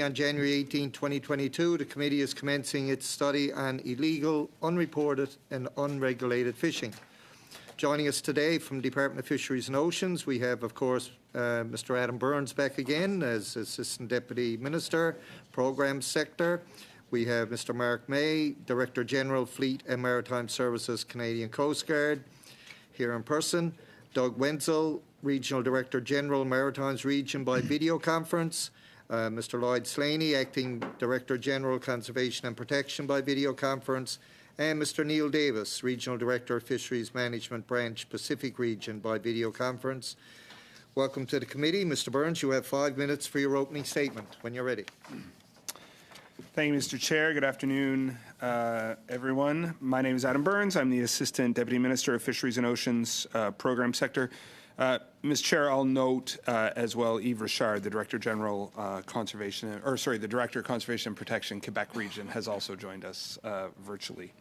On January 18, 2022, the committee is commencing its study on illegal, unreported and unregulated fishing. Joining us today from the Department of Fisheries and Oceans, we have, of course, Mr. Adam Burns back again as Assistant Deputy Minister, Programme Sector. We have Mr. Mark May, Director General, Fleet and Maritime Services, Canadian Coast Guard, here in person. Doug Wenzel, Regional Director General, Maritimes Region by video conference. Mr. Lloyd Slaney, Acting Director General, Conservation and Protection by video conference, and Mr. Neil Davis, Regional Director, Fisheries Management Branch, Pacific Region by video conference. Welcome to the committee. Mr. Burns, you have 5 minutes for your opening statement when you're ready. Thank you, Mr. Chair. Good afternoon, everyone. My name is Adam Burns. I'm the Assistant Deputy Minister of Fisheries and Oceans, Programme Sector. Ms. Chair, I'll note as well Yves Richard, the Director General the Director Conservation and Protection, Quebec Region, has also joined us virtually.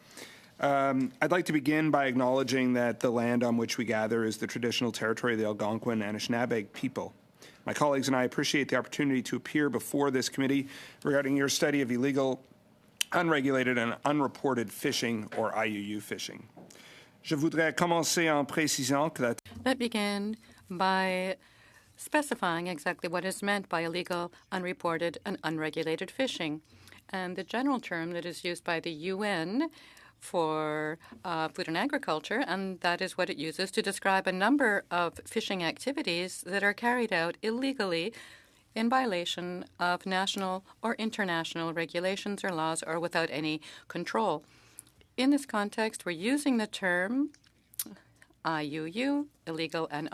I'd like to begin by acknowledging that the land on which we gather is the traditional territory of the Algonquin and Anishinaabe people. My colleagues and I appreciate the opportunity to appear before this committee regarding your study of illegal, unregulated and unreported fishing, or IUU fishing. Je voudrais commencer en précisant que Let begin by specifying exactly what is meant by illegal, unreported, and unregulated fishing. And the general term that is used by the UN for food and agriculture, and that is what it uses to describe a number of fishing activities that are carried out illegally in violation of national or international regulations or laws or without any control. In this context, we're using the term IUU, illegal and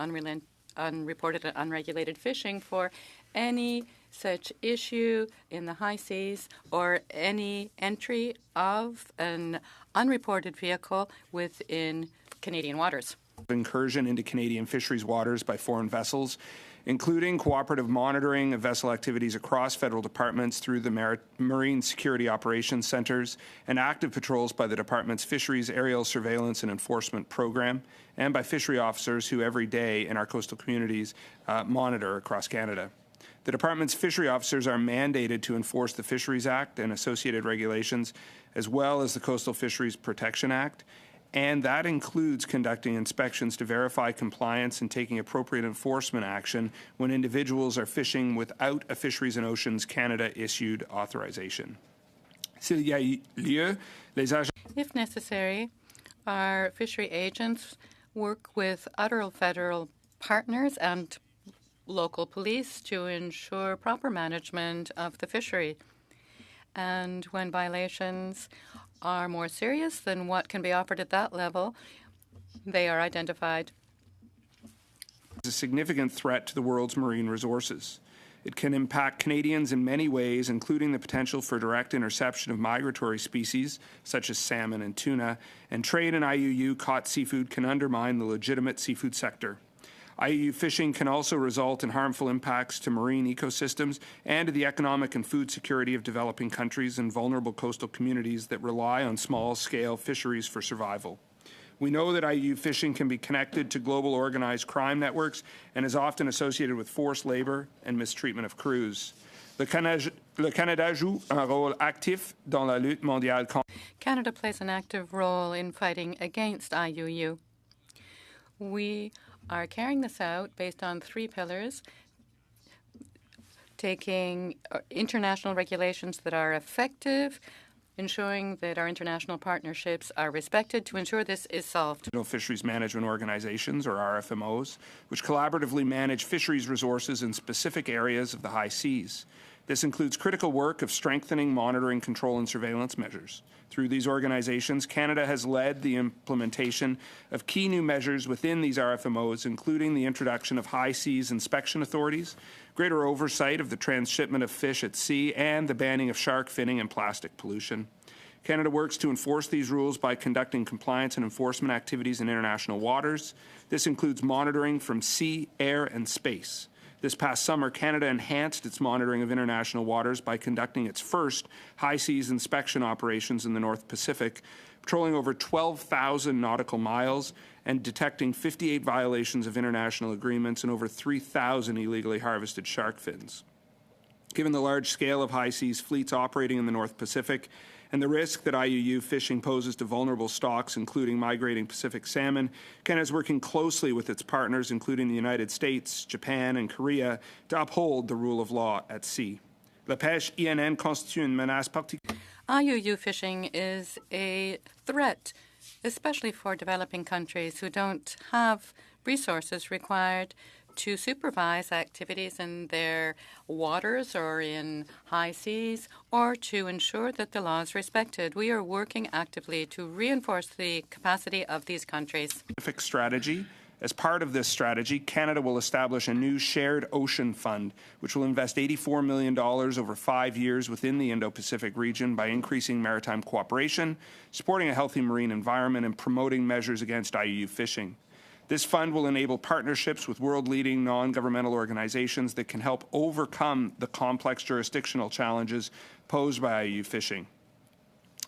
unreported and unregulated fishing for any such issue in the high seas or any entry of an unreported vehicle within Canadian waters. Incursion into Canadian fisheries waters by foreign vessels, including cooperative monitoring of vessel activities across federal departments through the Marine Security Operations Centres, and active patrols by the department's Fisheries Aerial Surveillance and Enforcement Program, and by fishery officers who every day in our coastal communities monitor across Canada. The department's fishery officers are mandated to enforce the Fisheries Act and associated regulations, as well as the Coastal Fisheries Protection Act, and that includes conducting inspections to verify compliance and taking appropriate enforcement action when individuals are fishing without a Fisheries and Oceans Canada-issued authorization. If necessary, our fishery agents work with other federal partners and local police to ensure proper management of the fishery. And when violations are more serious than what can be offered at that level, they are identified. It's a significant threat to the world's marine resources. It can impact Canadians in many ways, including the potential for direct interception of migratory species, such as salmon and tuna, and trade in IUU-caught seafood can undermine the legitimate seafood sector. IUU fishing can also result in harmful impacts to marine ecosystems and to the economic and food security of developing countries and vulnerable coastal communities that rely on small-scale fisheries for survival. We know that IUU fishing can be connected to global organized crime networks and is often associated with forced labor and mistreatment of crews. Le Canada joue un rôle actif dans la lutte mondiale contre. Canada plays an active role in fighting against IUU. We are carrying this out based on 3 pillars: taking international regulations that are effective, ensuring that our international partnerships are respected to ensure this is solved. Fisheries Management Organizations, or RFMOs, which collaboratively manage fisheries resources in specific areas of the high seas. This includes critical work of strengthening monitoring, control, and surveillance measures. Through these organizations, Canada has led the implementation of key new measures within these RFMOs, including the introduction of high seas inspection authorities, greater oversight of the transshipment of fish at sea, and the banning of shark finning and plastic pollution. Canada works to enforce these rules by conducting compliance and enforcement activities in international waters. This includes monitoring from sea, air, and space. This past summer, Canada enhanced its monitoring of international waters by conducting its first high seas inspection operations in the North Pacific, patrolling over 12,000 nautical miles and detecting 58 violations of international agreements and over 3,000 illegally harvested shark fins. Given the large scale of high seas fleets operating in the North Pacific and the risk that IUU fishing poses to vulnerable stocks, including migrating Pacific salmon, Canada is working closely with its partners, including the United States, Japan, and Korea, to uphold the rule of law at sea. La pêche INN constitue une menace particulière. IUU fishing is a threat, especially for developing countries who don't have resources required to supervise activities in their waters or in high seas, or to ensure that the law is respected. We are working actively to reinforce the capacity of these countries. Strategy. As part of this strategy, Canada will establish a new shared ocean fund, which will invest $84 million over 5 years within the Indo-Pacific region by increasing maritime cooperation, supporting a healthy marine environment, and promoting measures against IUU fishing. This fund will enable partnerships with world-leading non-governmental organizations that can help overcome the complex jurisdictional challenges posed by IUU fishing.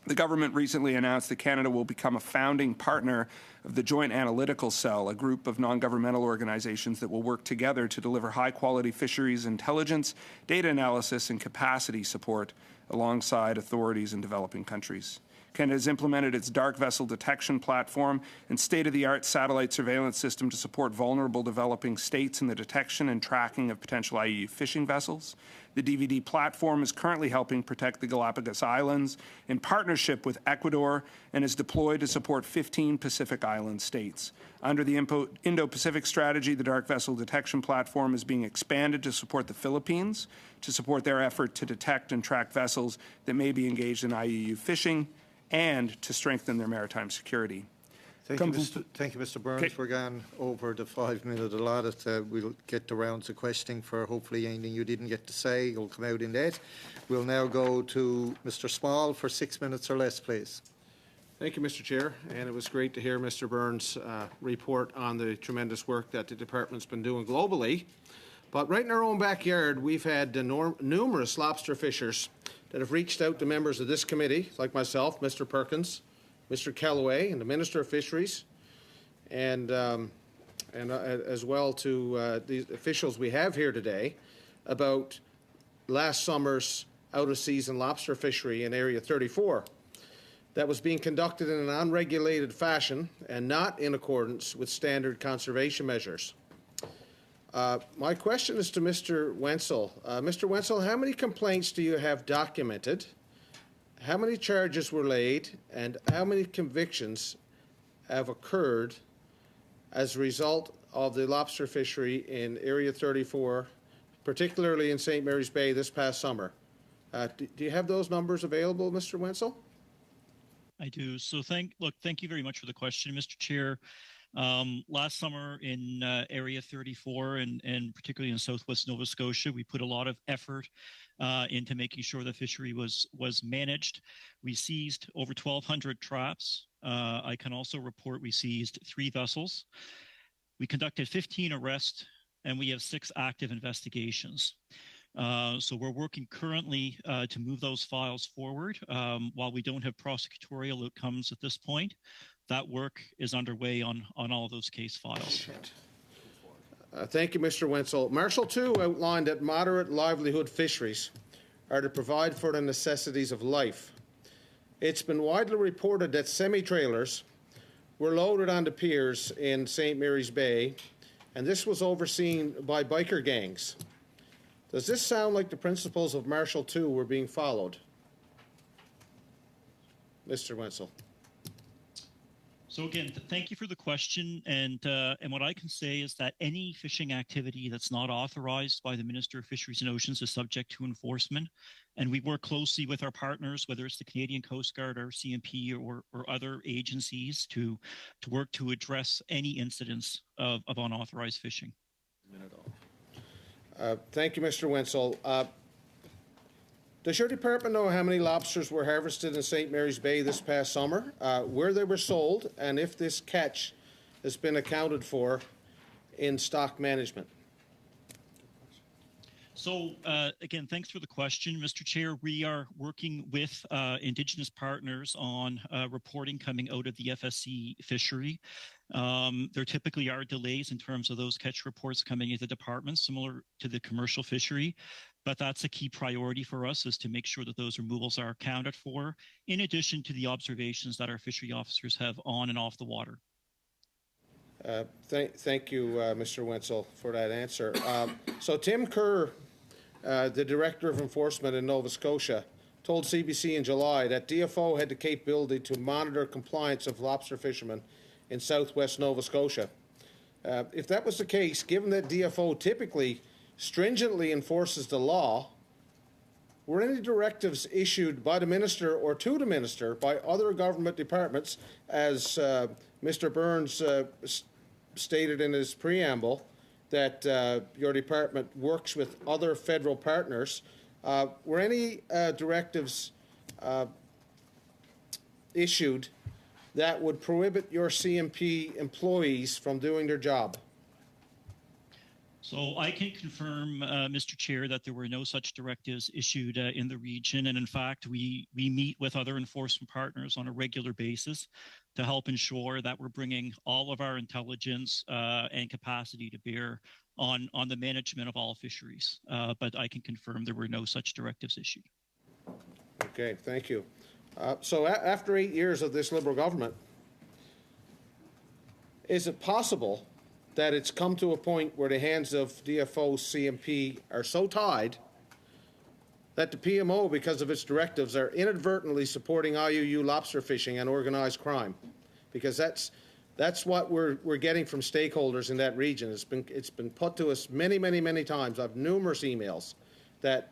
The government recently announced that Canada will become a founding partner of the Joint Analytical Cell, a group of non-governmental organizations that will work together to deliver high-quality fisheries intelligence, data analysis, and capacity support alongside authorities in developing countries. Canada has implemented its dark vessel detection platform and state-of-the-art satellite surveillance system to support vulnerable developing states in the detection and tracking of potential IUU fishing vessels. The DVD platform is currently helping protect the Galapagos Islands in partnership with Ecuador and is deployed to support 15 Pacific Island states. Under the Indo-Pacific strategy, the dark vessel detection platform is being expanded to support the Philippines, to support their effort to detect and track vessels that may be engaged in IUU fishing, and to strengthen their maritime security. Thank you, Mr. Burns. Okay. We're gone over the 5-minute allotted. We'll get the rounds of questioning for hopefully anything you didn't get to say. You'll come out in that. We'll now go to Mr. Small for 6 minutes or less, please. Thank you, Mr. Chair, and it was great to hear Mr. Burns' report on the tremendous work that the department's been doing globally. But right in our own backyard, we've had numerous lobster fishers that have reached out to members of this committee, like myself, Mr. Perkins, Mr. Kellaway, and the Minister of Fisheries, and as well to the officials we have here today, about last summer's out-of-season lobster fishery in Area 34 that was being conducted in an unregulated fashion and not in accordance with standard conservation measures. My question is to Mr. Wenzel. Mr. Wenzel, how many complaints do you have documented? How many charges were laid, and how many convictions have occurred as a result of the lobster fishery in Area 34, particularly in St. Mary's Bay this past summer? Do you have those numbers available, Mr. Wenzel? I do. So thank you very much for the question, Mr. Chair. Last summer in Area 34 and particularly in Southwest Nova Scotia, we put a lot of effort into making sure the fishery was managed. We seized over 1,200 traps. I can also report we seized 3 vessels. We conducted 15 arrests, and we have 6 active investigations. So we're working currently to move those files forward. While we don't have prosecutorial outcomes at this point, that work is underway on all of those case files. Thank you, Mr. Wenzel. Marshal 2 outlined that moderate livelihood fisheries are to provide for the necessities of life. It's been widely reported that semi-trailers were loaded onto piers in St. Mary's Bay, and this was overseen by biker gangs. Does this sound like the principles of Marshal 2 were being followed? Mr. Wenzel. So again, thank you for the question. And what I can say is that any fishing activity that's not authorized by the Minister of Fisheries and Oceans is subject to enforcement. And we work closely with our partners, whether it's the Canadian Coast Guard or CMP or other agencies to work to address any incidents of unauthorized fishing. Thank you, Mr. Wenzel. Does your department know how many lobsters were harvested in St. Mary's Bay this past summer, where they were sold, and if this catch has been accounted for in stock management? So again, thanks for the question, Mr. Chair. We are working with Indigenous partners on reporting coming out of the FSC fishery. There typically are delays in terms of those catch reports coming into the department, similar to the commercial fishery. But that's a key priority for us, is to make sure that those removals are accounted for, in addition to the observations that our fishery officers have on and off the water. Thank you, Mr. Wenzel, for that answer. So Tim Kerr, the Director of Enforcement in Nova Scotia, told CBC in July that DFO had the capability to monitor compliance of lobster fishermen in southwest Nova Scotia. If that was the case, given that DFO typically stringently enforces the law, were any directives issued by the Minister or to the Minister by other government departments, as Mr. Burns stated in his preamble, that your department works with other federal partners? Were any directives issued that would prohibit your CMP employees from doing their job? So I can confirm, Mr. Chair, that there were no such directives issued in the region. And in fact, we meet with other enforcement partners on a regular basis to help ensure that we're bringing all of our intelligence and capacity to bear on the management of all fisheries. But I can confirm there were no such directives issued. Okay, thank you. So after 8 years of this Liberal government, is it possible that it's come to a point where the hands of DFO CMP are so tied that the PMO, because of its directives, are inadvertently supporting IUU lobster fishing and organized crime? Because that's what we're getting from stakeholders in that region. It's been put to us many times. I have numerous emails that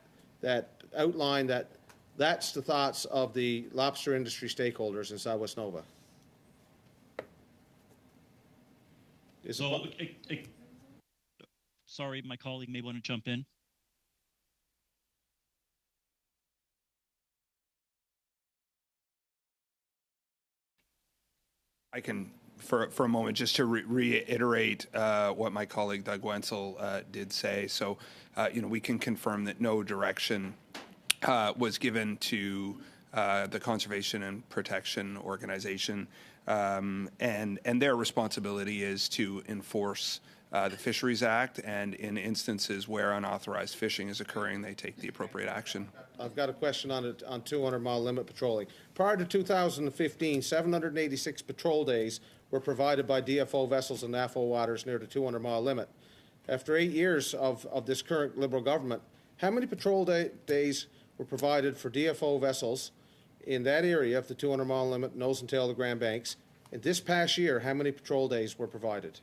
outline that that's the thoughts of the lobster industry stakeholders in Southwest Nova. Is So, it, sorry, my colleague may want to jump in. I can, for a moment, just to reiterate what my colleague Doug Wenzel did say. So, we can confirm that no direction was given to the Conservation and Protection Organization, and their responsibility is to enforce the Fisheries Act, and in instances where unauthorized fishing is occurring, they take the appropriate action. I've got a question on 200-mile limit patrolling. Prior to 2015, 786 patrol days were provided by DFO vessels in NAFO waters near the 200-mile limit. After 8 years of this current Liberal government, how many patrol days were provided for DFO vessels in that area of the 200-mile limit, nose and tail of the Grand Banks? And this past year, how many patrol days were provided?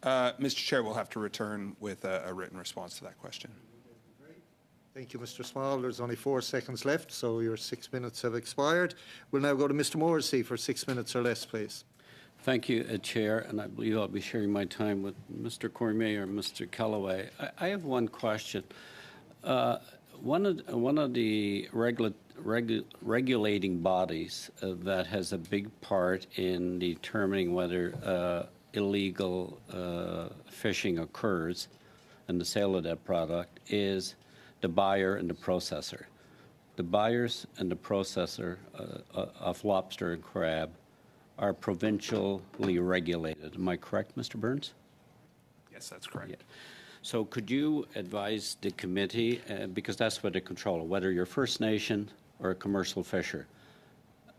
Mr. Chair, we'll have to return with a written response to that question. Thank you, Mr. Small. There's only 4 seconds left, so your 6 minutes have expired. We'll now go to Mr. Morrissey for 6 minutes or less, please. Thank you, Chair, and I believe I'll be sharing my time with Mr. Cormier or Mr. Kellaway. I have one question. One of the regulating bodies that has a big part in determining whether illegal fishing occurs and the sale of that product is the buyer and the processor. The buyers and the processor of lobster and crab are provincially regulated. Am I correct, Mr. Burns? Yes, that's correct. Yeah. So could you advise the committee, because that's what they control, whether you're First Nation or a commercial fisher,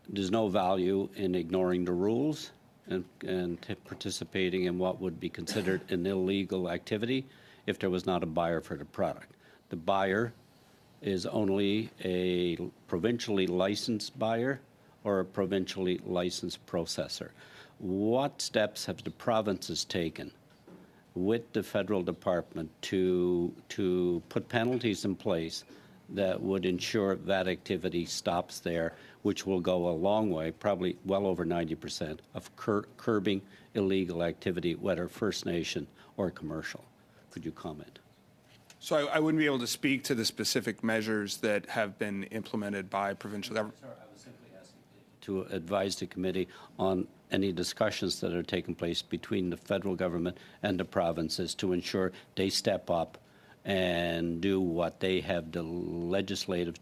there's no value in ignoring the rules and participating in what would be considered an illegal activity if there was not a buyer for the product. The buyer is only a provincially licensed buyer or a provincially licensed processor. What steps have the provinces taken with the federal department to put penalties in place that would ensure that activity stops there, which will go a long way, probably well over 90%, of curbing illegal activity, whether First Nation or commercial? Could you comment? So I wouldn't be able to speak to the specific measures that have been implemented by provincial government. Sorry, I was simply asking to advise the committee on any discussions that are taking place between the federal government and the provinces to ensure they step up and do what they have the legislative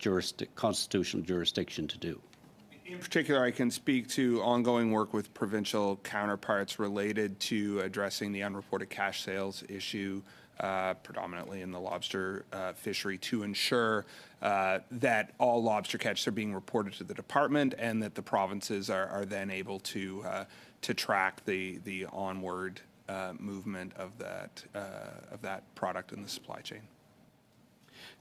constitutional jurisdiction to do. In particular, I can speak to ongoing work with provincial counterparts related to addressing the unreported cash sales issue, predominantly in the lobster fishery, to ensure that all lobster catches are being reported to the department and that the provinces are then able to track the onward movement of that product in the supply chain.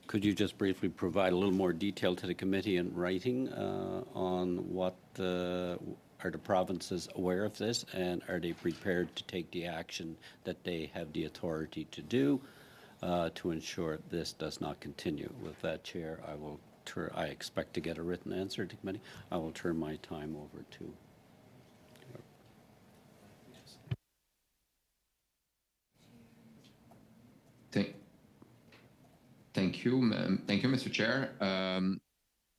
Could you just briefly provide a little more detail to the committee in writing on what are the provinces aware of this, and are they prepared to take the action that they have the authority to do to ensure this does not continue? With that, Chair, I expect to get a written answer to the committee. I will turn my time over to. Thank you, Mr. Chair.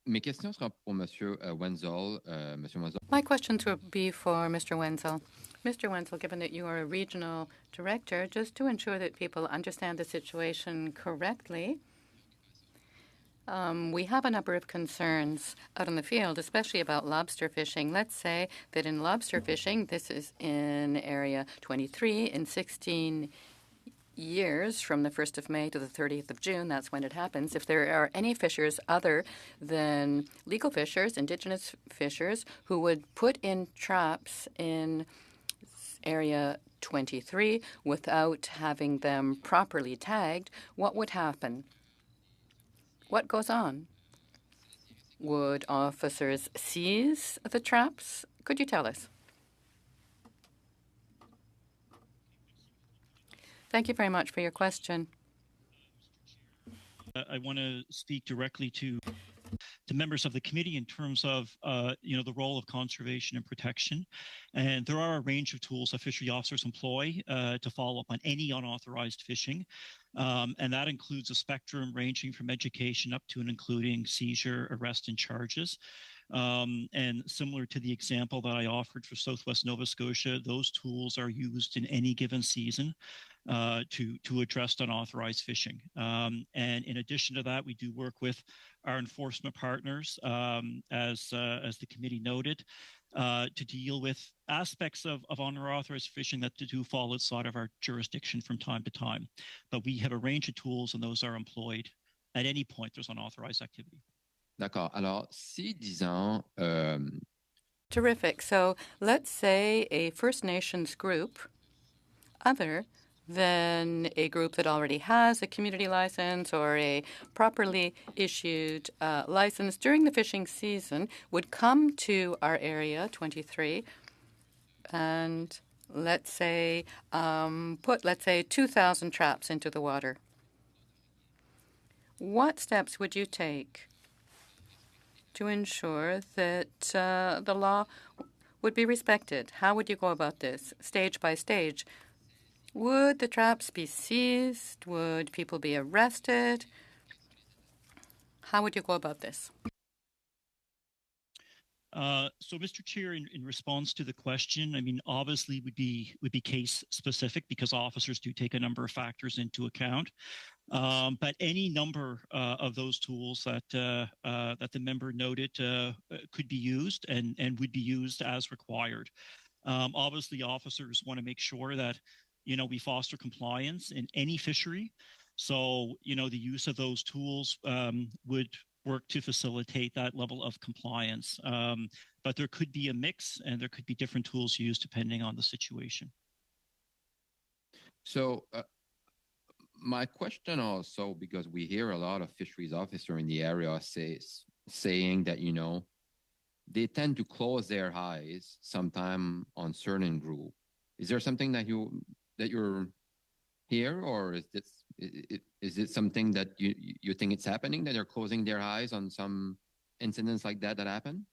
Mes questions seront pour Monsieur Wenzel. Monsieur Wenzel. My questions would be for Mr. Wenzel. Mr. Wenzel, given that you are a regional director, just to ensure that people understand the situation correctly, we have a number of concerns out in the field, especially about lobster fishing. Let's say that in lobster fishing, this is in Area 23, in 16 years from the 1st of May to the 30th of June, that's when it happens. If there are any fishers other than legal fishers, Indigenous fishers, who would put in traps in Area 23 without having them properly tagged, what would happen? What goes on? Would officers seize the traps? Could you tell us? Thank you very much for your question. I want to speak directly to the members of the committee in terms of the role of conservation and protection. And there are a range of tools that fishery officers employ to follow up on any unauthorized fishing. And that includes a spectrum ranging from education up to and including seizure, arrest, and charges. And similar to the example that I offered for Southwest Nova Scotia, those tools are used in any given season to address unauthorized fishing. And in addition to that, we do work with our enforcement partners, as the committee noted, to deal with aspects of unauthorized fishing that do fall outside of our jurisdiction from time to time. But we have a range of tools, and those are employed at any point there's unauthorized activity. D'accord. Alors, si, disons, Terrific. So let's say a First Nations group, other than a group that already has a community license or a properly issued license during the fishing season, would come to our area 23 and let's say put 2,000 traps into the water. What steps would you take to ensure that the law would be respected? How would you go about this, stage by stage? Would the traps be seized? Would people be arrested? How would you go about this? So, Mr. Chair, in response to the question, I mean, obviously would be case specific because officers do take a number of factors into account. But any number of those tools that the member noted could be used and would be used as required. Obviously, officers want to make sure that we foster compliance in any fishery. So the use of those tools would work to facilitate that level of compliance. But there could be a mix, and there could be different tools used depending on the situation. So my question also, because we hear a lot of fisheries officers in the area saying that, they tend to close their eyes sometime on certain group. Is there something that you're here, or is it something that you think it's happening, that they're closing their eyes on some incidents like that happen?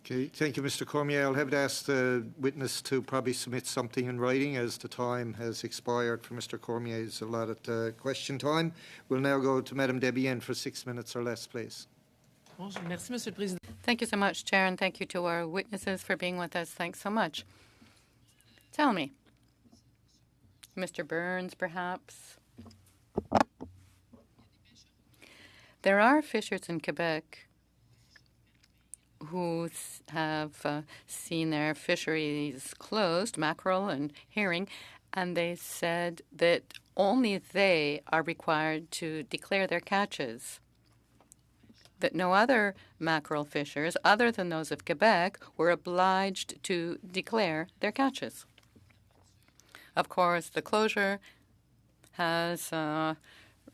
Okay, thank you, Mr. Cormier. I'll have to ask the witness to probably submit something in writing as the time has expired for Mr. Cormier's allotted question time. We'll now go to Madame Debienne for 6 minutes or less, please. Thank you so much, Chair, and thank you to our witnesses for being with us. Thanks so much. Tell me, Mr. Burns, perhaps. There are fishers in Quebec who have seen their fisheries closed, mackerel and herring, and they said that only they are required to declare their catches, that no other mackerel fishers, other than those of Quebec, were obliged to declare their catches. Of course, the closure has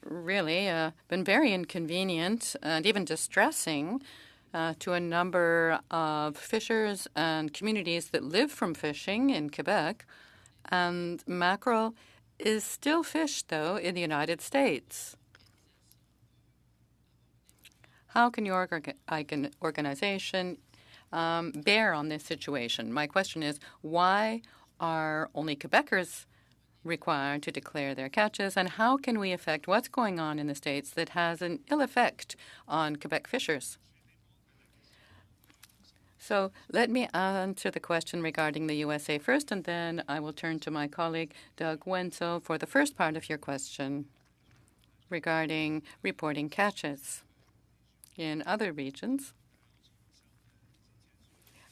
really been very inconvenient and even distressing to a number of fishers and communities that live from fishing in Quebec. And mackerel is still fished, though, in the United States. How can your organization bear on this situation? My question is, why are only Quebecers required to declare their catches, and how can we affect what's going on in the States that has an ill effect on Quebec fishers? So let me answer the question regarding the USA first, and then I will turn to my colleague, Doug Wenzel, for the first part of your question regarding reporting catches in other regions.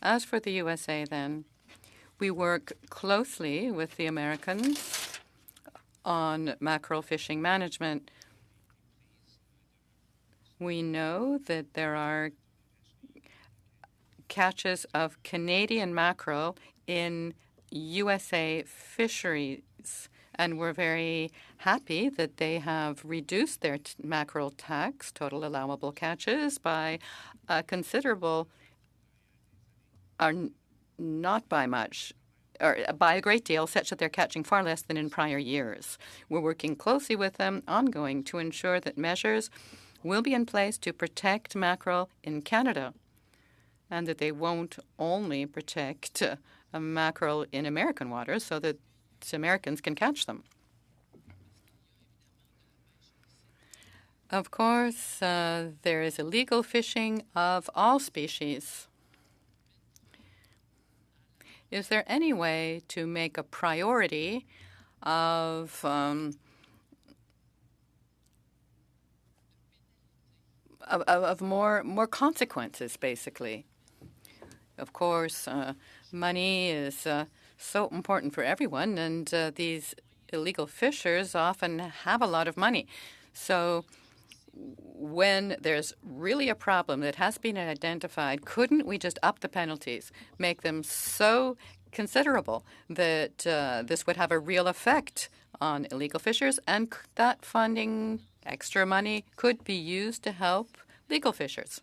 As for the USA, then, we work closely with the Americans on mackerel fishing management. We know that there are catches of Canadian mackerel in USA fisheries, and we're very happy that they have reduced their mackerel tax, total allowable catches, by a considerable, or not by much, or by a great deal, such that they're catching far less than in prior years. We're working closely with them, ongoing, to ensure that measures will be in place to protect mackerel in Canada, and that they won't only protect mackerel in American waters so that Americans can catch them. Of course, there is illegal fishing of all species. Is there any way to make a priority of more consequences, basically? Of course, money is so important for everyone, and these illegal fishers often have a lot of money. So when there's really a problem that has been identified, couldn't we just up the penalties, make them so considerable that this would have a real effect on illegal fishers, and that funding, extra money, could be used to help legal fishers?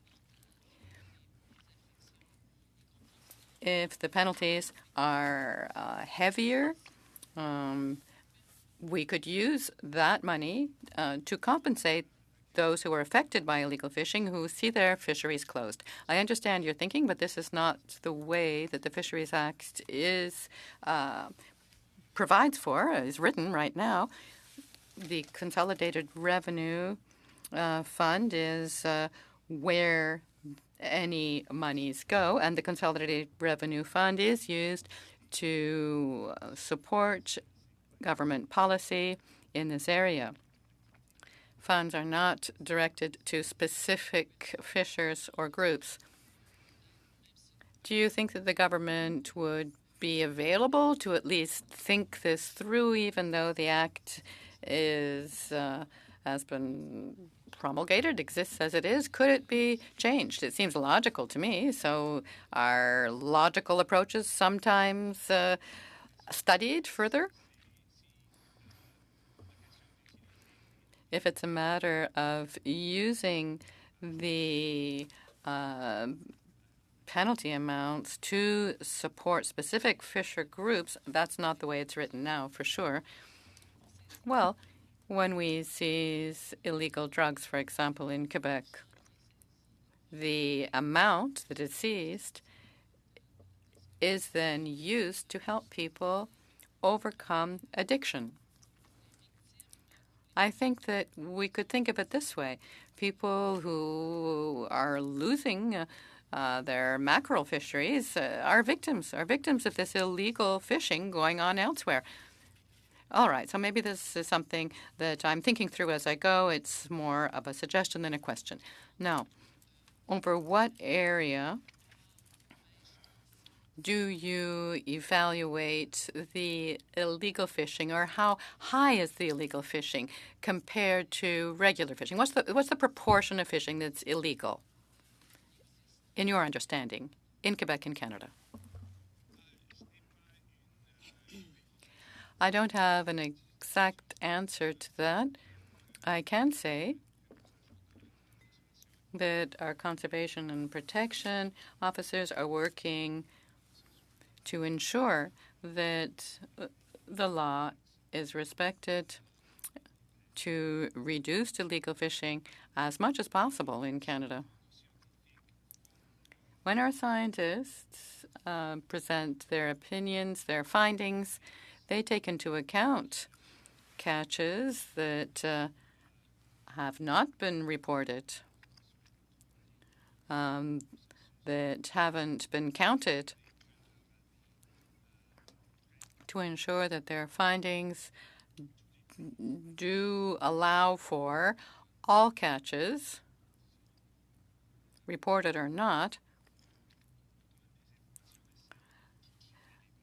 If the penalties are heavier, we could use that money to compensate those who are affected by illegal fishing who see their fisheries closed. I understand your thinking, but this is not the way that the Fisheries Act provides for, is written right now. The Consolidated Revenue Fund is where any monies go, and the Consolidated Revenue Fund is used to support government policy in this area. Funds are not directed to specific fishers or groups. Do you think that the government would be available to at least think this through, even though the Act is has been promulgated, exists as it is? Could it be changed? It seems logical to me. So are logical approaches sometimes studied further? If it's a matter of using the penalty amounts to support specific fisher groups, that's not the way it's written now, for sure. Well, when we seize illegal drugs, for example, in Quebec, the amount that is seized is then used to help people overcome addiction. I think that we could think of it this way. People who are losing their mackerel fisheries are victims of this illegal fishing going on elsewhere. All right, so maybe this is something that I'm thinking through as I go. It's more of a suggestion than a question. Now, over what area do you evaluate the illegal fishing, or how high is the illegal fishing compared to regular fishing? What's the proportion of fishing that's illegal, in your understanding, in Quebec and Canada? I don't have an exact answer to that. I can say that our conservation and protection officers are working to ensure that the law is respected, to reduce illegal fishing as much as possible in Canada. When our scientists present their opinions, their findings, they take into account catches that have not been reported, that haven't been counted, to ensure that their findings do allow for all catches, reported or not,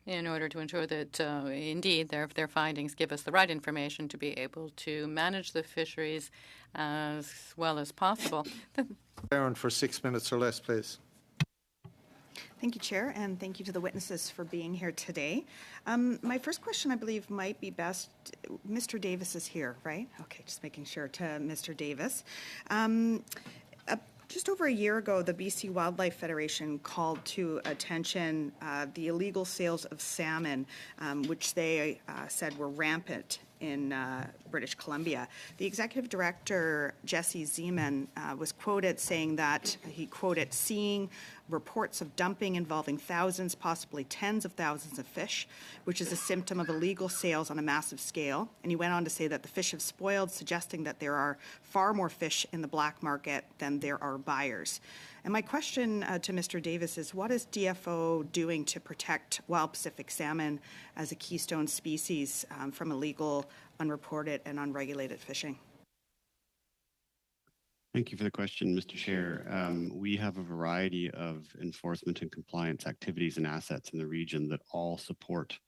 in order to ensure that indeed their findings give us the right information to be able to manage the fisheries as well as possible. Aaron, for 6 minutes or less, please. Thank you, Chair, and thank you to the witnesses for being here today. My first question, I believe, might be best. Mr. Davis is here, right? Okay, just making sure to Mr. Davis. Just over a year ago, the BC Wildlife Federation called to attention the illegal sales of salmon, which they said were rampant in British Columbia. The executive director, Jesse Zeman, was quoted saying that, he quoted, seeing reports of dumping involving thousands, possibly tens of thousands of fish, which is a symptom of illegal sales on a massive scale. And he went on to say that the fish have spoiled, suggesting that there are far more fish in the black market than there are buyers. And my question to Mr. Davis is, what is DFO doing to protect wild Pacific salmon as a keystone species from illegal, unreported, and unregulated fishing? Thank you for the question, Mr. Chair. We have a variety of enforcement and compliance activities and assets in the region that all support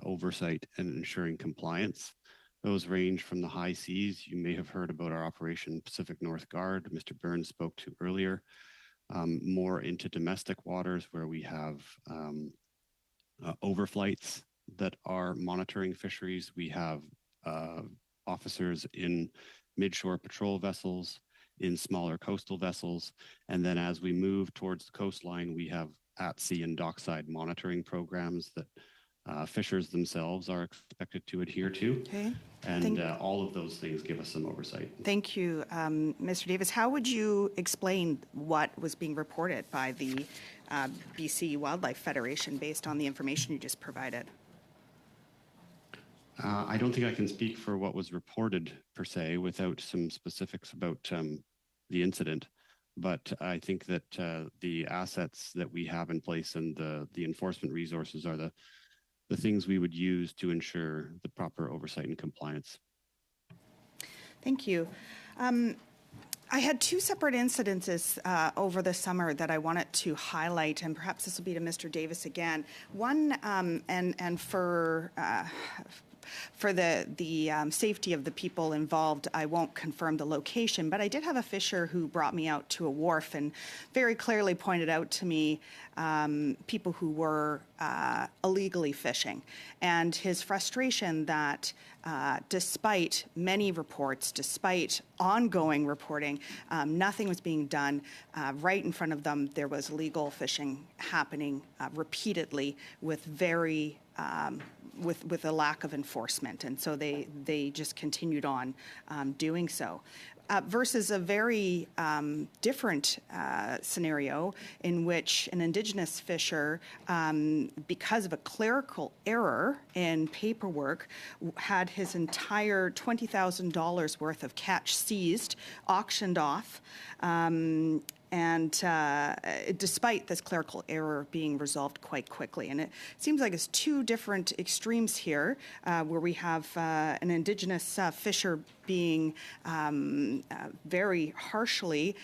oversight and ensuring compliance. Those range from the high seas. You may have heard about our Operation Pacific North Guard, Mr. Burns spoke to earlier, more into domestic waters where we have overflights that are monitoring fisheries. We have officers in midshore patrol vessels, in smaller coastal vessels. And then as we move towards the coastline, we have at-sea and dockside monitoring programs that fishers themselves are expected to adhere to. Okay. And all of those things give us some oversight. Thank you. Mr. Davis, how would you explain what was being reported by the BC Wildlife Federation based on the information you just provided? I don't think I can speak for what was reported per se without some specifics about the incident, but I think that the assets that we have in place and the enforcement resources are the things we would use to ensure the proper oversight and compliance. Thank you. I had two separate incidences over the summer that I wanted to highlight, and perhaps this will be to Mr. Davis again. One, and for the safety of the people involved, I won't confirm the location, but I did have a fisher who brought me out to a wharf and very clearly pointed out to me people who were illegally fishing, and his frustration that despite many reports, despite ongoing reporting, nothing was being done. Right in front of them, there was illegal fishing happening repeatedly with very with a lack of enforcement, and so they just continued on doing so. Versus a very different scenario in which an Indigenous fisher, because of a clerical error in paperwork, had his entire $20,000 worth of catch seized, auctioned off, and despite this clerical error being resolved quite quickly. And it seems like it's two different extremes here, where we have an Indigenous fisher being very harshly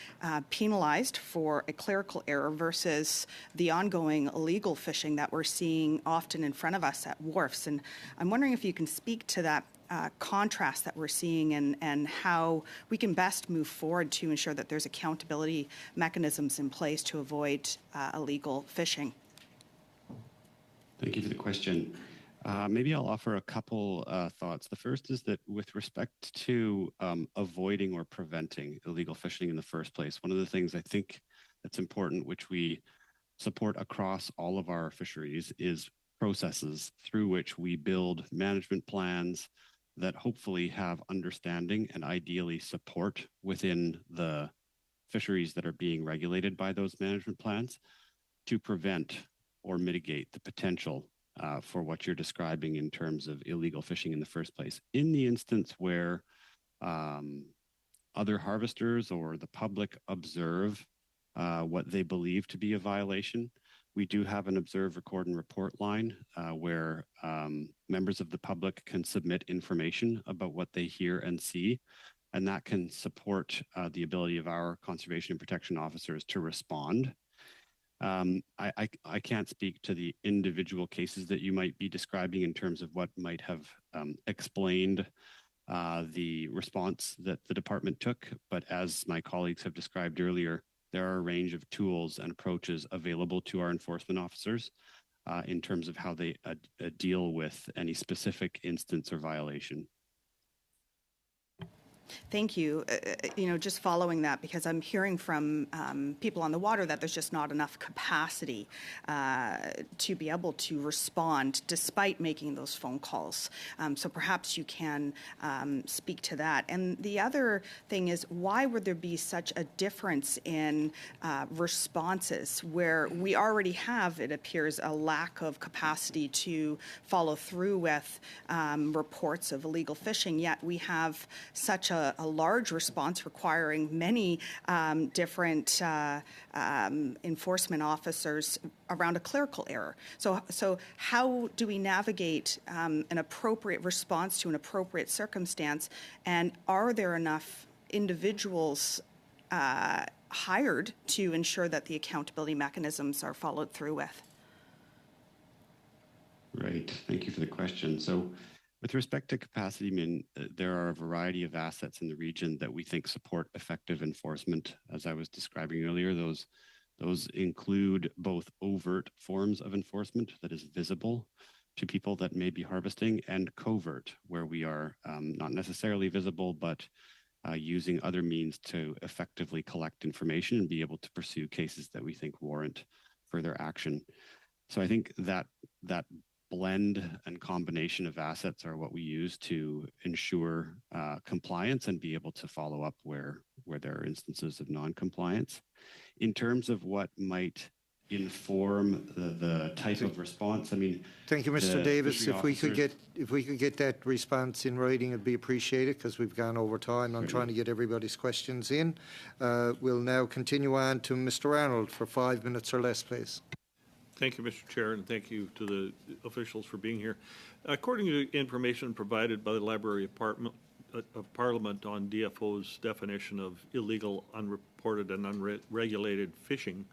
penalized for a clerical error versus the ongoing illegal fishing that we're seeing often in front of us at wharfs. And I'm wondering if you can speak to that contrast that we're seeing and how we can best move forward to ensure that there's accountability mechanisms in place to avoid illegal fishing. Thank you for the question. Maybe I'll offer a couple thoughts. The first is that with respect to avoiding or preventing illegal fishing in the first place, one of the things I think that's important, which we support across all of our fisheries, is processes through which we build management plans that hopefully have understanding and ideally support within the fisheries that are being regulated by those management plans to prevent or mitigate the potential for what you're describing in terms of illegal fishing in the first place. In the instance where other harvesters or the public observe what they believe to be a violation, we do have an observe, record, and report line where members of the public can submit information about what they hear and see, and that can support the ability of our conservation and protection officers to respond. I can't speak to the individual cases that you might be describing in terms of what might have explained the response that the department took, but as my colleagues have described earlier, there are a range of tools and approaches available to our enforcement officers in terms of how they deal with any specific instance or violation. Thank you. Just following that, because I'm hearing from people on the water that there's just not enough capacity to be able to respond despite making those phone calls. So perhaps you can speak to that. And the other thing is, why would there be such a difference in responses where we already have, it appears, a lack of capacity to follow through with reports of illegal fishing, yet we have such a large response requiring many different enforcement officers around a clerical error. So how do we navigate an appropriate response to an appropriate circumstance, and are there enough individuals hired to ensure that the accountability mechanisms are followed through with? Right. Thank you for the question. So with respect to capacity, there are a variety of assets in the region that we think support effective enforcement. As I was describing earlier, those include both overt forms of enforcement that is visible to people that may be harvesting, and covert, where we are not necessarily visible, but using other means to effectively collect information and be able to pursue cases that we think warrant further action. So I think that blend and combination of assets are what we use to ensure compliance and be able to follow up where there are instances of non-compliance. In terms of what might inform the type of response, thank you, Mr. Davis. If we could get that response in writing, it'd be appreciated, because we've gone over time. I'm trying to get everybody's questions in. We'll now continue on to Mr. Arnold for 5 minutes or less, please. Thank you, Mr. Chair, and thank you to the officials for being here. According to information provided by the Library of Parliament on DFO's definition of illegal, unreported, and unregulated fishing,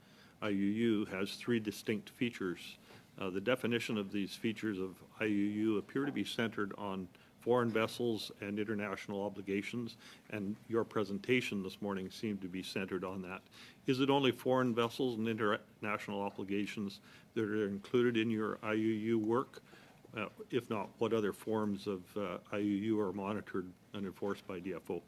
IUU has 3 distinct features. The definition of these features of IUU appear to be centered on foreign vessels and international obligations, and your presentation this morning seemed to be centered on that. Is it only foreign vessels and international obligations that are included in your IUU work? If not, what other forms of IUU are monitored and enforced by DFO?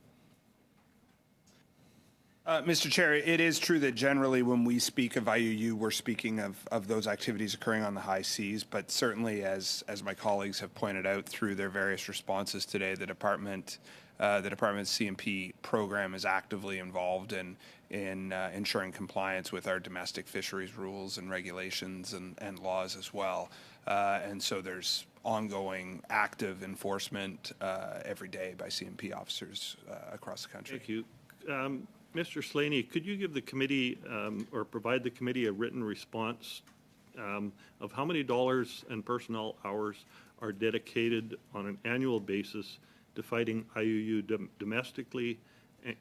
Mr. Chair, it is true that generally when we speak of IUU, we're speaking of those activities occurring on the high seas, but certainly as my colleagues have pointed out through their various responses today, the department's CMP program is actively involved in ensuring compliance with our domestic fisheries rules and regulations and laws as well. And so there's ongoing active enforcement every day by CMP officers across the country. Thank you. Mr. Slaney, could you give the committee or provide the committee a written response of how many dollars and personnel hours are dedicated on an annual basis to fighting IUU domestically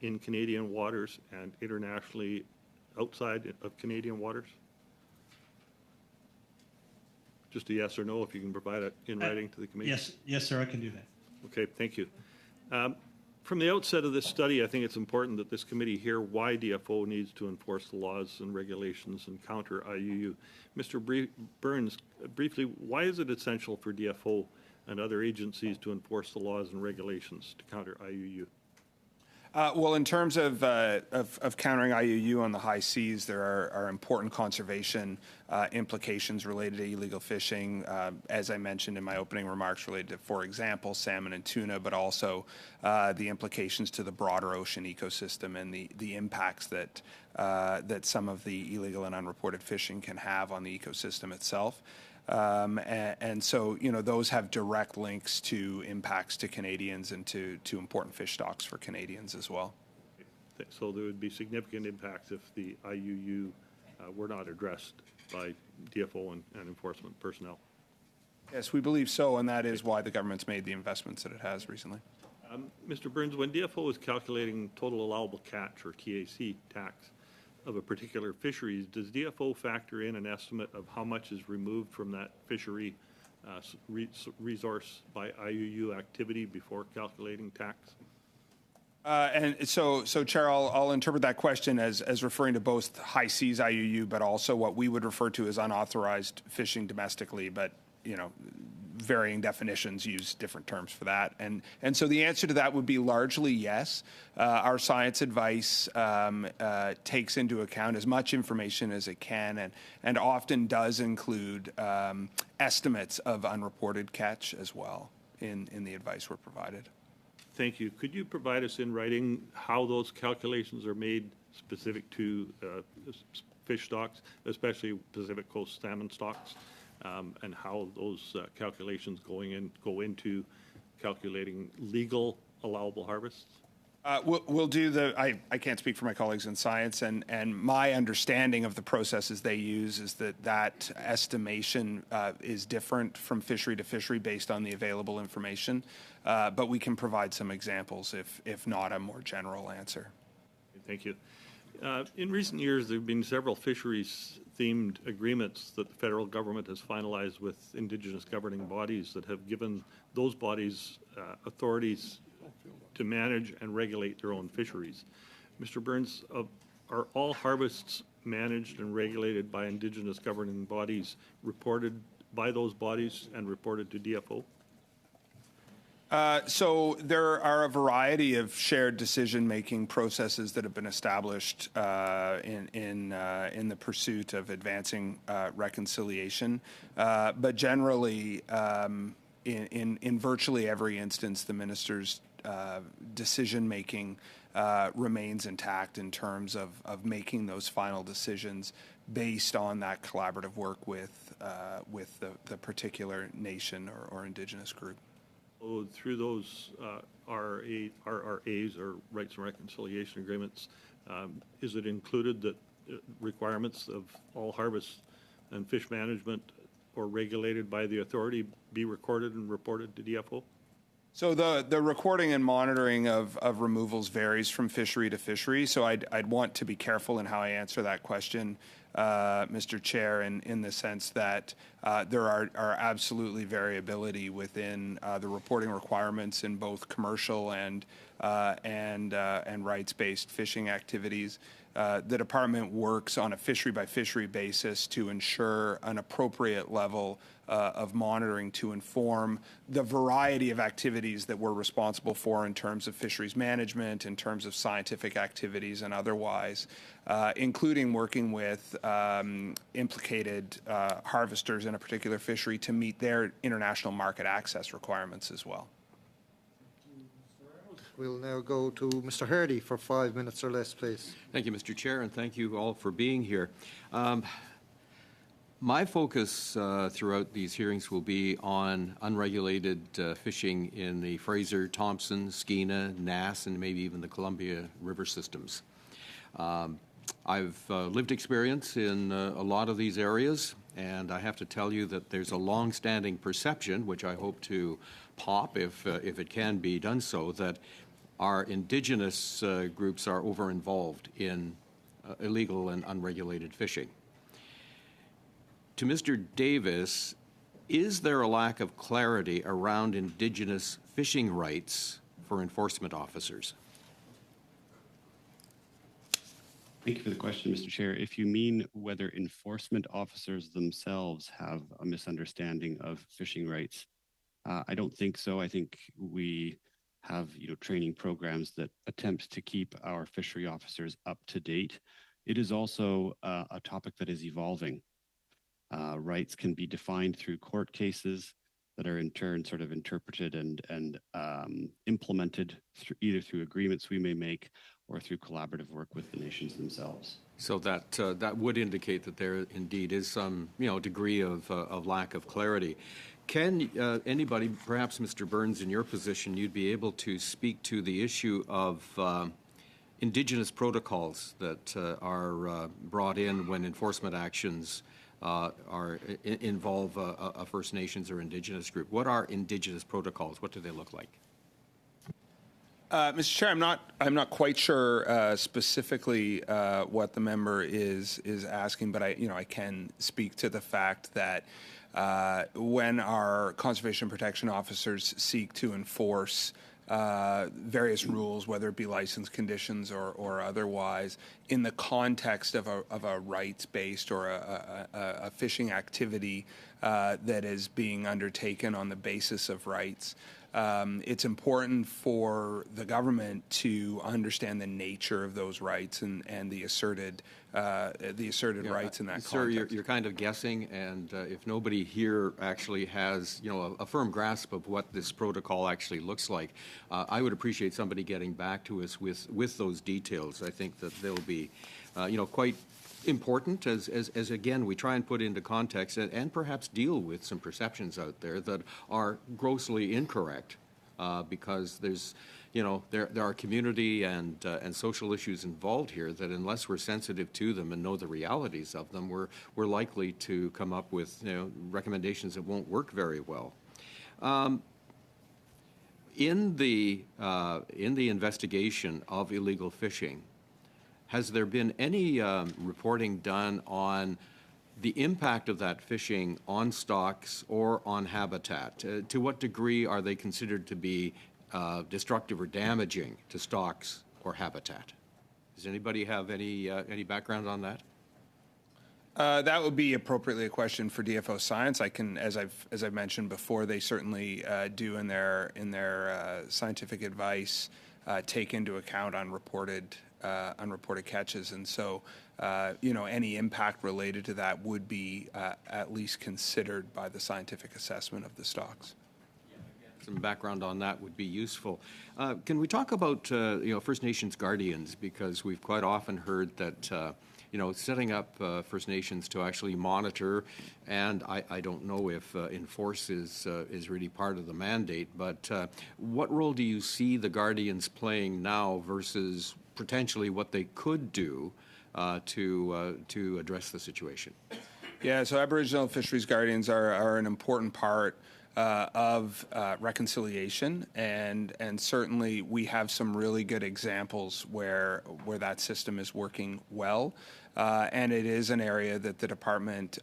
in Canadian waters and internationally outside of Canadian waters? Just a yes or no, if you can provide it in writing to the committee. Yes, sir, I can do that. Okay, thank you. From the outset of this study, I think it's important that this committee hear why DFO needs to enforce the laws and regulations and counter IUU. Mr. Burns, briefly, why is it essential for DFO and other agencies to enforce the laws and regulations to counter IUU? Well, in terms of countering IUU on the high seas, there are important conservation implications related to illegal fishing, as I mentioned in my opening remarks, related to, for example, salmon and tuna, but also the implications to the broader ocean ecosystem and the impacts that some of the illegal and unreported fishing can have on the ecosystem itself. And so, those have direct links to impacts to Canadians and to important fish stocks for Canadians as well. So there would be significant impacts if the IUU were not addressed by DFO and enforcement personnel. Yes, we believe so, and that is why the government's made the investments that it has recently. Mr. Burns, when DFO is calculating total allowable catch, or TAC tax, of a particular fisheries, does DFO factor in an estimate of how much is removed from that fishery resource by IUU activity before calculating tax? And so Chair, I'll interpret that question as referring to both high seas IUU, but also what we would refer to as unauthorized fishing domestically, but varying definitions use different terms for that. And so the answer to that would be largely yes. Our science advice takes into account as much information as it can and often does include estimates of unreported catch as well in the advice we're provided. Thank you. Could you provide us in writing how those calculations are made specific to fish stocks, especially Pacific Coast salmon stocks, and how those calculations go into calculating legal allowable harvests? We'll do I can't speak for my colleagues in science, and my understanding of the processes they use is that estimation is different from fishery to fishery based on the available information, but we can provide some examples if not a more general answer. Thank you. In recent years, there have been several fisheries-themed agreements that the federal government has finalized with Indigenous governing bodies that have given those bodies authorities to manage and regulate their own fisheries. Mr. Burns, are all harvests managed and regulated by Indigenous governing bodies reported by those bodies and reported to DFO? So there are a variety of shared decision-making processes that have been established in the pursuit of advancing reconciliation, but generally, in virtually every instance, the minister's decision-making remains intact in terms of making those final decisions based on that collaborative work with the particular nation or Indigenous group. So through those RRAs, or Rights and Reconciliation Agreements, is it included that requirements of all harvest and fish management or regulated by the authority be recorded and reported to DFO? So the recording and monitoring of removals varies from fishery to fishery, so I'd want to be careful in how I answer that question, Mr. Chair, in the sense that there are absolutely variability within the reporting requirements in both commercial and rights-based fishing activities. The department works on a fishery-by-fishery basis to ensure an appropriate level of monitoring to inform the variety of activities that we're responsible for in terms of fisheries management, in terms of scientific activities and otherwise, including working with implicated harvesters in a particular fishery to meet their international market access requirements as well. We'll now go to Mr. Hardy for 5 minutes or less, please. Thank you, Mr. Chair, and thank you all for being here. My focus throughout these hearings will be on unregulated fishing in the Fraser, Thompson, Skeena, Nass, and maybe even the Columbia River systems. I've lived experience in a lot of these areas, and I have to tell you that there's a long-standing perception, which I hope to pop if it can be done so, that our Indigenous groups are over-involved in illegal and unregulated fishing. To Mr. Davis, is there a lack of clarity around Indigenous fishing rights for enforcement officers? Thank you for the question, Mr. Chair. If you mean whether enforcement officers themselves have a misunderstanding of fishing rights, I don't think so. I think we have training programs that attempt to keep our fishery officers up to date. It is also a topic that is evolving. Rights can be defined through court cases that are in turn sort of interpreted and implemented either through agreements we may make or through collaborative work with the nations themselves. So that would indicate that there indeed is some degree of lack of clarity. Can anybody, perhaps Mr. Burns, in your position, you'd be able to speak to the issue of Indigenous protocols that are brought in when enforcement actions involve a First Nations or Indigenous group? What are Indigenous protocols? What do they look like? Mr. Chair, I'm not quite sure specifically what the member is asking, but I can speak to the fact that when our conservation protection officers seek to enforce various rules, whether it be license conditions or otherwise, in the context of a rights-based or a fishing activity that is being undertaken on the basis of rights. It's important for the government to understand the nature of those rights and the asserted rights in that Sir, context. you're kind of guessing, and if nobody here actually has, a firm grasp of what this protocol actually looks like, I would appreciate somebody getting back to us with those details. I think that they'll be, quite important as again, we try and put into context and perhaps deal with some perceptions out there that are grossly incorrect because there's, there are community and social issues involved here that unless we're sensitive to them and know the realities of them, we're likely to come up with, recommendations that won't work very well. In the investigation of illegal fishing, has there been any reporting done on the impact of that fishing on stocks or on habitat? To what degree are they considered to be destructive or damaging to stocks or habitat? Does anybody have any background on that? That would be appropriately a question for DFO Science. I can, as I've mentioned before, they certainly do in their scientific advice take into account unreported catches, and so any impact related to that would be at least considered by the scientific assessment of the stocks. Some background on that would be useful. Can we talk about First Nations guardians, because we've quite often heard that setting up First Nations to actually monitor, and I don't know if enforce is really part of the mandate, but what role do you see the guardians playing now versus potentially what they could do to address the situation? Yeah, so Aboriginal Fisheries Guardians are an important part of reconciliation, and certainly we have some really good examples where that system is working well. And it is an area that the department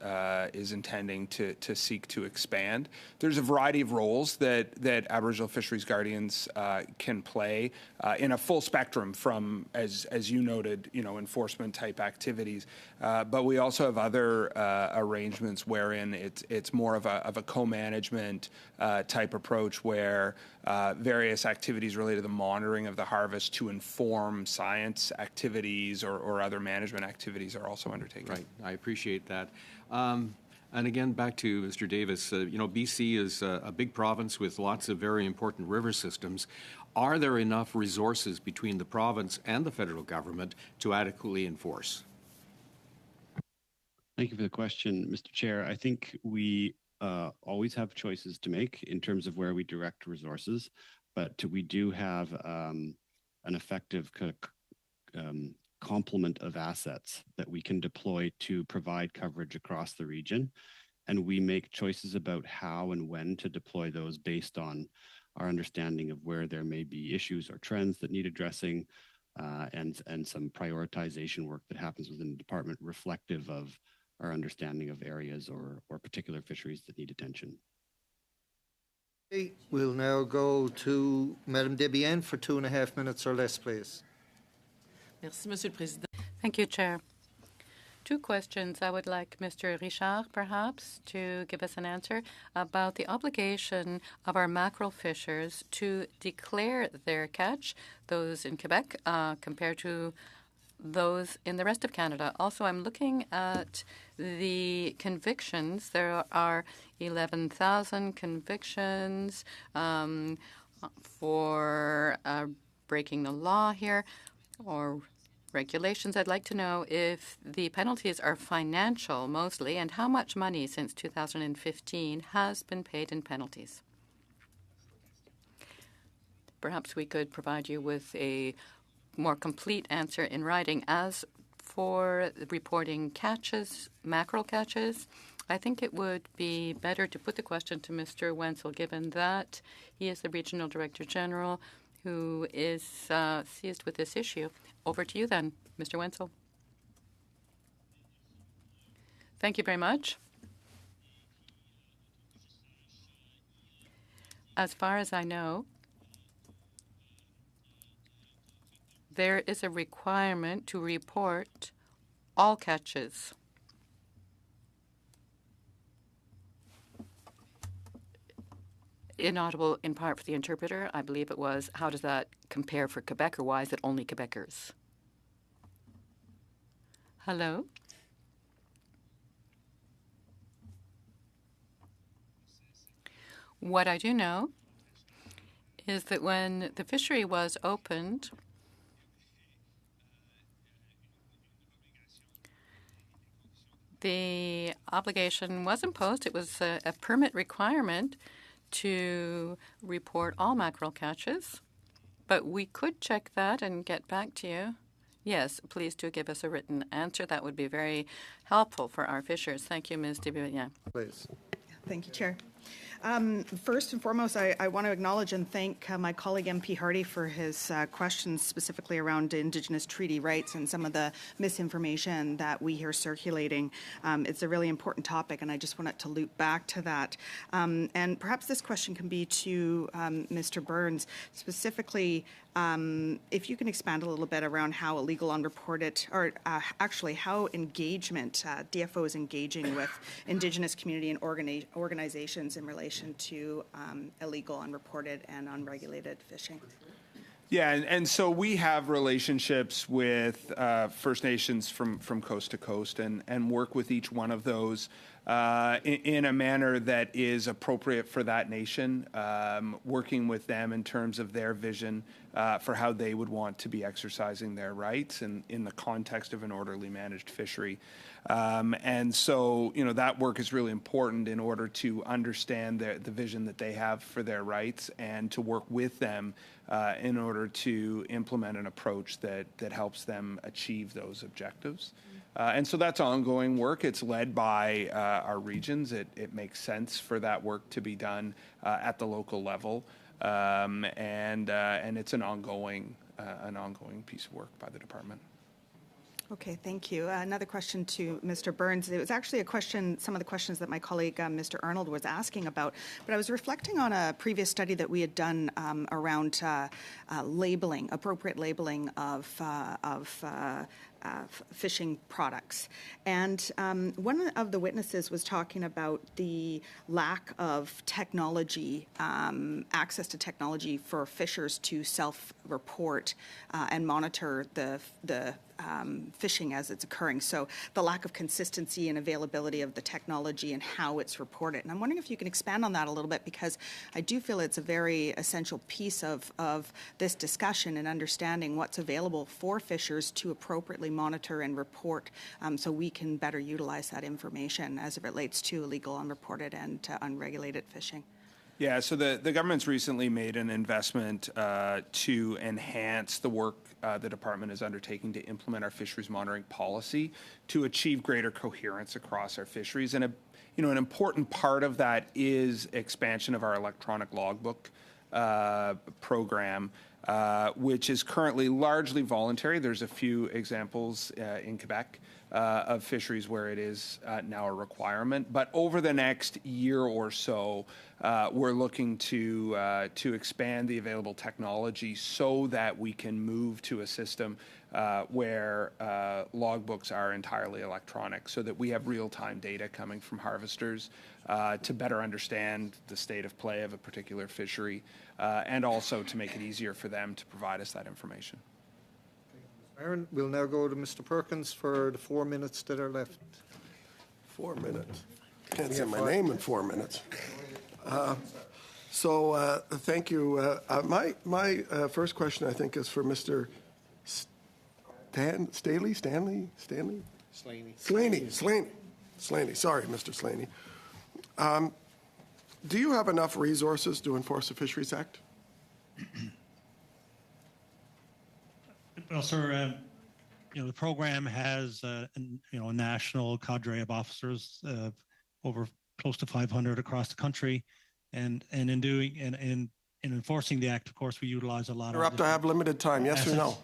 is intending to seek to expand. There's a variety of roles that Aboriginal Fisheries Guardians can play in a full spectrum from, as you noted, enforcement type activities. But we also have other arrangements wherein it's more of a co-management type approach where various activities related to the monitoring of the harvest to inform science activities or other management activities are also undertaken. Right, I appreciate that. And again, back to Mr. Davis, BC is a big province with lots of very important river systems. Are there enough resources between the province and the federal government to adequately enforce? Thank you for the question, Mr. Chair. I think we always have choices to make in terms of where we direct resources, but we do have an effective complement of assets that we can deploy to provide coverage across the region. And we make choices about how and when to deploy those based on our understanding of where there may be issues or trends that need addressing, and some prioritization work that happens within the department reflective of our understanding of areas or particular fisheries that need attention. Okay, we'll now go to Madame Debienne for 2.5 minutes or less, please. Merci, Monsieur le Président. Thank you, Chair. 2 questions. I would like Mr. Richard, perhaps, to give us an answer about the obligation of our mackerel fishers to declare their catch, those in Quebec, compared to those in the rest of Canada. Also, I'm looking at the convictions. There are 11,000 convictions for breaking the law here, or regulations. I'd like to know if the penalties are financial mostly, and how much money since 2015 has been paid in penalties. Perhaps we could provide you with a more complete answer in writing. As for reporting catches, mackerel catches, I think it would be better to put the question to Mr. Wenzel, given that he is the Regional Director General who is seized with this issue. Over to you then, Mr. Wenzel. Thank you very much. As far as I know, there is a requirement to report all catches. inaudible in part for the interpreter. I believe it was, how does that compare for Quebec, or why is it only Quebecers? Hello? What I do know is that when the fishery was opened, the obligation was imposed. It was a permit requirement to report all mackerel catches, but we could check that and get back to you. Yes, please do give us a written answer. That would be very helpful for our fishers. Thank you, Ms. Desbiens. Please. Thank you, Chair. First and foremost, I want to acknowledge and thank my colleague MP Hardy for his questions specifically around Indigenous treaty rights and some of the misinformation that we hear circulating. It's a really important topic, and I just wanted to loop back to that. And perhaps this question can be to Mr. Burns, specifically if you can expand a little bit around how illegal unreported, or actually how engagement, DFO is engaging with Indigenous community and organizations in relation to illegal, unreported, and unregulated fishing. Yeah, and so we have relationships with First Nations from coast to coast and work with each one of those in a manner that is appropriate for that nation, working with them in terms of their vision for how they would want to be exercising their rights and in the context of an orderly managed fishery. And so, that work is really important in order to understand the vision that they have for their rights and to work with them in order to implement an approach that helps them achieve those objectives. And so that's ongoing work. It's led by our regions. It makes sense for that work to be done at the local level. And it's an ongoing piece of work by the department. Okay, thank you. Another question to Mr. Burns. It was actually a question, some of the questions that my colleague, Mr. Arnold, was asking about, but I was reflecting on a previous study that we had done around labeling, appropriate labeling of fishing products. And one of the witnesses was talking about the lack of technology, access to technology for fishers to self-report and monitor the fishing as it's occurring. So the lack of consistency and availability of the technology and how it's reported. And I'm wondering if you can expand on that a little bit, because I do feel it's a very essential piece of this discussion and understanding what's available for fishers to appropriately monitor and report, so we can better utilize that information as it relates to illegal, unreported, and unregulated fishing. Yeah, so the government's recently made an investment to enhance the work the department is undertaking to implement our fisheries monitoring policy to achieve greater coherence across our fisheries. And an important part of that is expansion of our electronic logbook program, which is currently largely voluntary. There's a few examples in Quebec of fisheries where it is now a requirement. But over the next year or so, we're looking to expand the available technology so that we can move to a system where logbooks are entirely electronic, so that we have real-time data coming from harvesters to better understand the state of play of a particular fishery, and also to make it easier for them to provide us that information. Aaron, we'll now go to Mr. Perkins for the 4 minutes that are left. 4 minutes. Can't say my name in 4 minutes. So thank you. My first question, I think, is for Mr. Slaney. Sorry, Mr. Slaney. Do you have enough resources to enforce the Fisheries Act? Well, sir, the program has a national cadre of officers, over close to 500 across the country, and in doing in enforcing the act, of course, we utilize a lot. You're up to have limited time. Yes or no?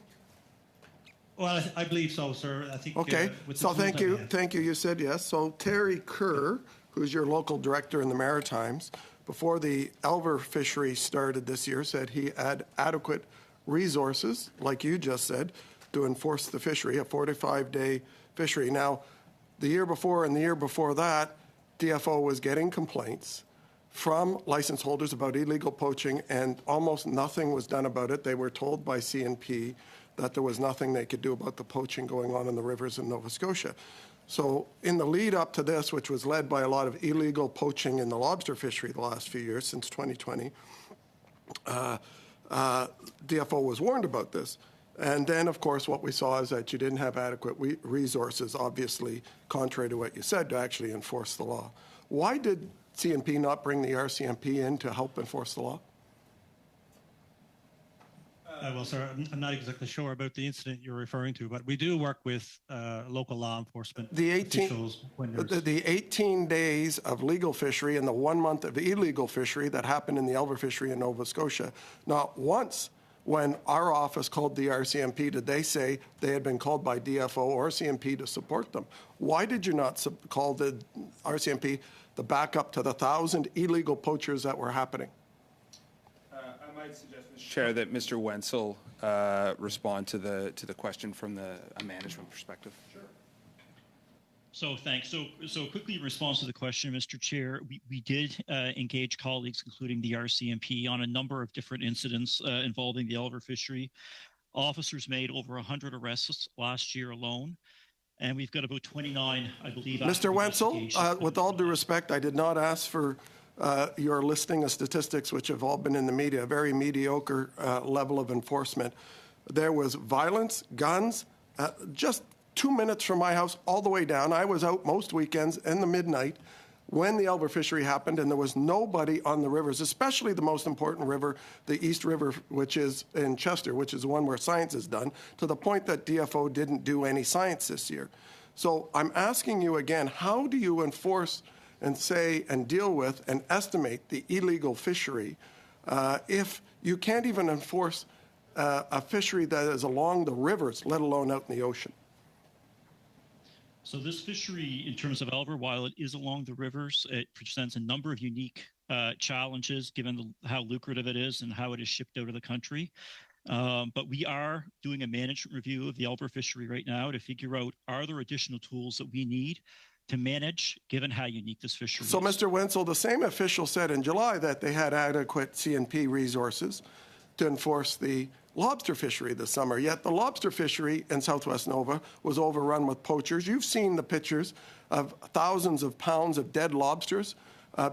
Well, I believe so, sir. I think. Okay. So thank you. Thank you. You said yes. So Terry Kerr, who's your local director in the Maritimes, before the Elver fishery started this year, said he had adequate resources, like you just said, to enforce the fishery, a 45-day fishery. Now, the year before and the year before that, DFO was getting complaints from license holders about illegal poaching, and almost nothing was done about it. They were told by CNP that there was nothing they could do about the poaching going on in the rivers in Nova Scotia. So in the lead up to this, which was led by a lot of illegal poaching in the lobster fishery the last few years, since 2020, DFO was warned about this. And then, of course, what we saw is that you didn't have adequate resources, obviously, contrary to what you said, to actually enforce the law. Why did CNP not bring the RCMP in to help enforce the law? Well, sir, I'm not exactly sure about the incident you're referring to, but we do work with local law enforcement officials. The 18 days of legal fishery and the 1 month of illegal fishery that happened in the Elver fishery in Nova Scotia, not once when our office called the RCMP did they say they had been called by DFO or CNP to support them. Why did you not call the RCMP the backup to the 1,000 illegal poachers that were happening? I might suggest, Mr. Chair, that Mr. Wenzel respond to the question from a management perspective. Sure. So thanks. So quickly in response to the question, Mr. Chair, we did engage colleagues, including the RCMP, on a number of different incidents involving the Elver fishery. Officers made over 100 arrests last year alone, and we've got about 29, I believe. Mr. Wenzel, with all due respect, I did not ask for your listing of statistics, which have all been in the media, a very mediocre level of enforcement. There was violence, guns, just 2 minutes from my house all the way down. I was out most weekends in the midnight when the Elver fishery happened, and there was nobody on the rivers, especially the most important river, the East River, which is in Chester, which is the one where science is done, to the point that DFO didn't do any science this year. So I'm asking you again, how do you enforce and say and deal with and estimate the illegal fishery if you can't even enforce a fishery that is along the rivers, let alone out in the ocean? So this fishery, in terms of Elver, while it is along the rivers, it presents a number of unique challenges given how lucrative it is and how it is shipped out of the country. But we are doing a management review of the Elver fishery right now to figure out, are there additional tools that we need to manage, given how unique this fishery is. So, Mr. Wenzel, the same official said in July that they had adequate CNP resources to enforce the lobster fishery this summer, yet the lobster fishery in Southwest Nova was overrun with poachers. You've seen the pictures of thousands of pounds of dead lobsters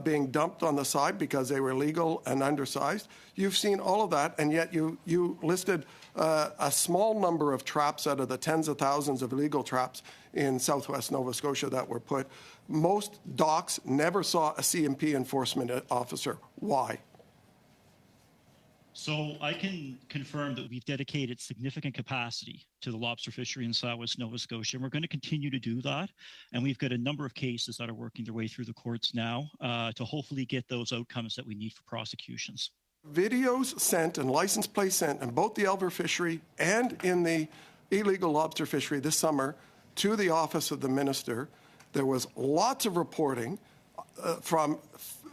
being dumped on the side because they were illegal and undersized. You've seen all of that, and yet you listed a small number of traps out of the tens of thousands of illegal traps in Southwest Nova Scotia that were put. Most docks never saw a CNP enforcement officer. Why? So I can confirm that we've dedicated significant capacity to the lobster fishery in Southwest Nova Scotia, and we're going to continue to do that. And we've got a number of cases that are working their way through the courts now to hopefully get those outcomes that we need for prosecutions. Videos sent and license plates sent in both the Elver fishery and in the illegal lobster fishery this summer to the office of the minister. There was lots of reporting from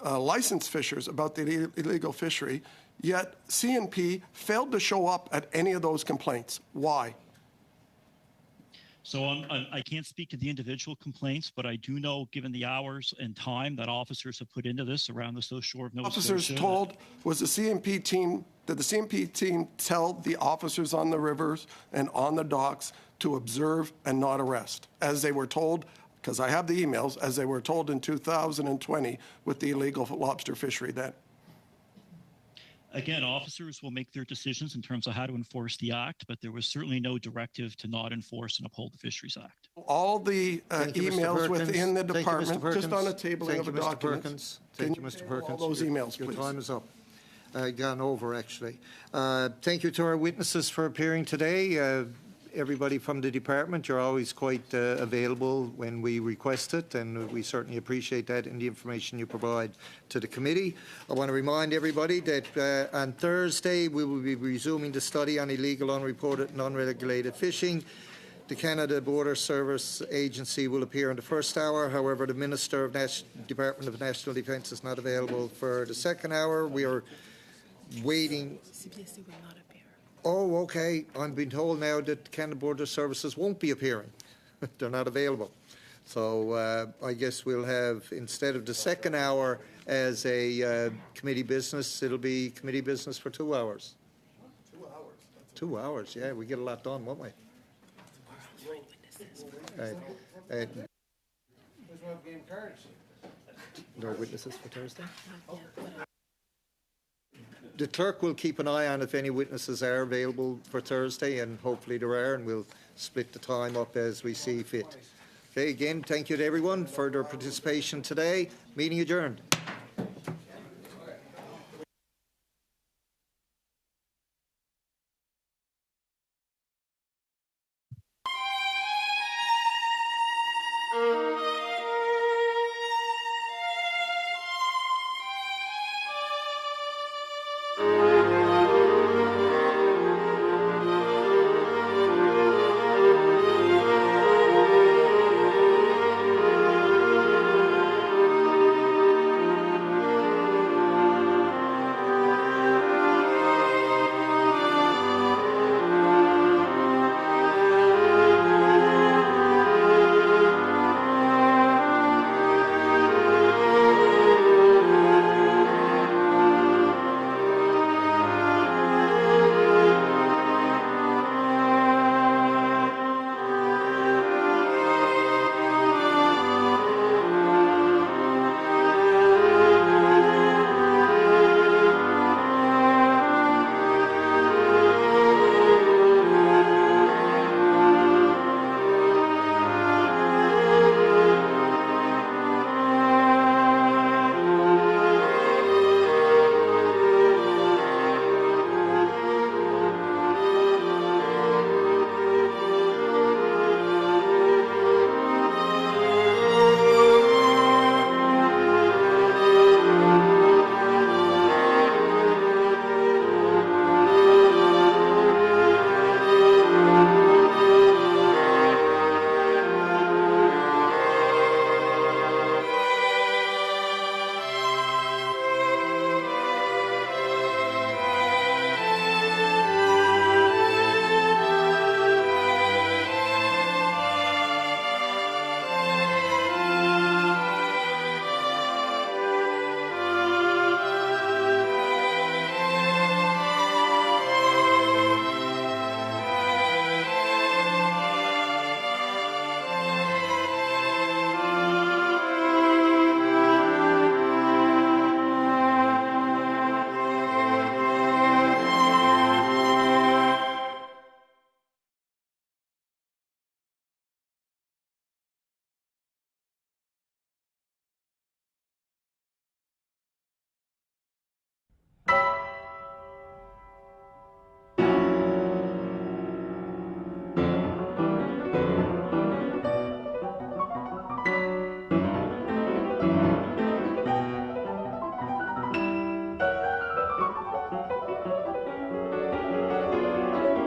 licensed fishers about the illegal fishery. Yet CNP failed to show up at any of those complaints. Why? So I can't speak to the individual complaints, but I do know, given the hours and time that officers have put into this around the south shore of Nova Scotia. Officers told, was the CNP team, did the CNP team tell the officers on the rivers and on the docks to observe and not arrest, as they were told, because I have the emails, as they were told in 2020 with the illegal lobster fishery then? Again, officers will make their decisions in terms of how to enforce the Act, but there was certainly no directive to not enforce and uphold the Fisheries Act. All the emails within the department, just on a tabling of a document. Thank you, Mr. Perkins. All those emails, Your please. time is up. Gone over, actually. Thank you to our witnesses for appearing today. Everybody from the department, you're always quite available when we request it, and we certainly appreciate that and the information you provide to the committee. I want to remind everybody that on Thursday we will be resuming the study on illegal, unreported and unregulated fishing. The Canada Border Service Agency will appear in the first hour. However, the Minister of Department of National Defence is not available for the second hour. We are waiting. Oh, okay. I'm being told now that Canada Border Services won't be appearing. They're not available. So I guess we'll have, instead of the second hour as a committee business, it'll be committee business for 2 hours. 2 hours. 2 hours, yeah, we get a lot done, won't we? No witnesses for Thursday? The clerk will keep an eye on if any witnesses are available for Thursday, and hopefully there are, and we'll split the time up as we see fit. Okay, again, thank you to everyone for their participation today. Meeting adjourned.